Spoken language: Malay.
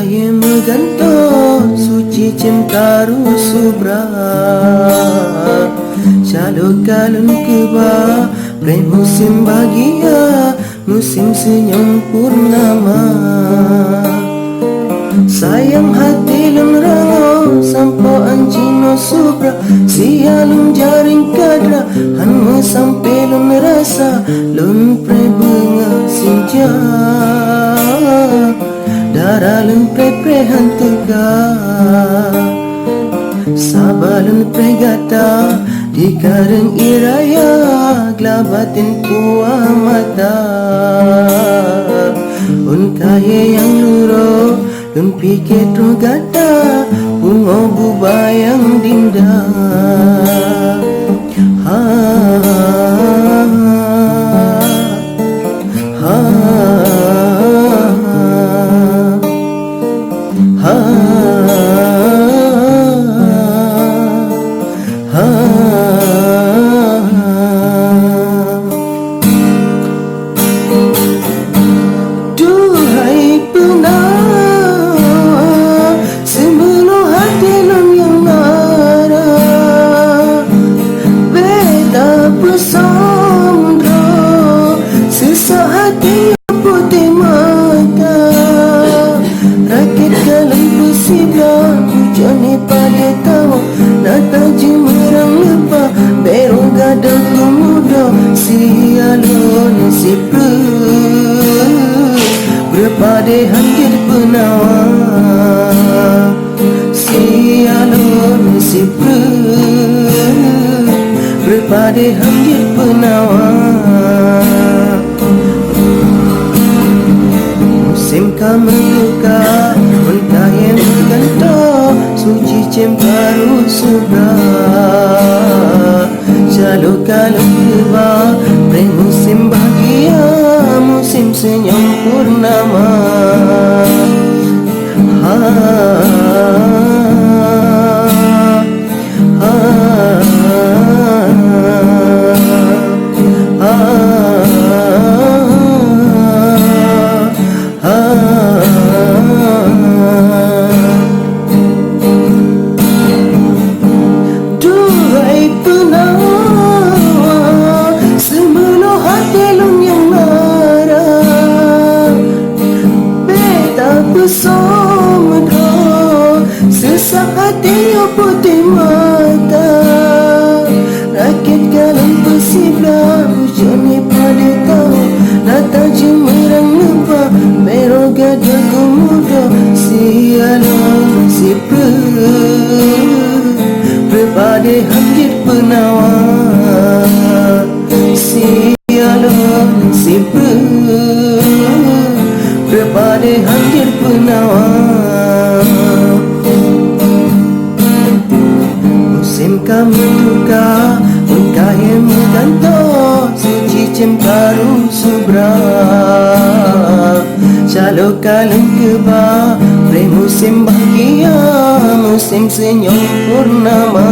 Kaya meganto suci centaru subra Calo kalun keba Prem musim bahagia Musim senyum purnama Sayang hati lun rango Sampo anjino subra Sialun jaring kadra Hanmu sampai lun rasa Lun pre bunga senja Darah lun pre hantega Sabalun pre gata Di kareng iraya Gelabatin puah mata Un kaya yang luro Lun pikir tu gata Pungo bubayang dinda Ha Ha Ha Ha Duhai penawar Sembunuh hati lum yang marah Beta bersamudra Sesak hati putih mata Rakit dalam persidah Hujani pada tawa Nata jemerang lupa Berong gadang muda Sialon si Berpada hadir penawar Sialon si Berpada hadir penawar Musim kami luka Mentah yang bergantung Suci cembaru subra Jalo kalau tiba Pre musim bahagia Musim senyum purnama Ha Ha Ha Duhai penawar Sembunuh hati lum yang marah Beta bersamudra Sesak hati putih mata Rakit galam bersiblah Hujani pada tahu Nata jemerang lupa Merong gadang muda Sialan si Berpada hadir penawar Sialan si Berpada hadir penawar Musim kami luka Kaya menggantung Suci cembaru subra Calo kaleng keba Pre musim bahagia Musim senyum purnama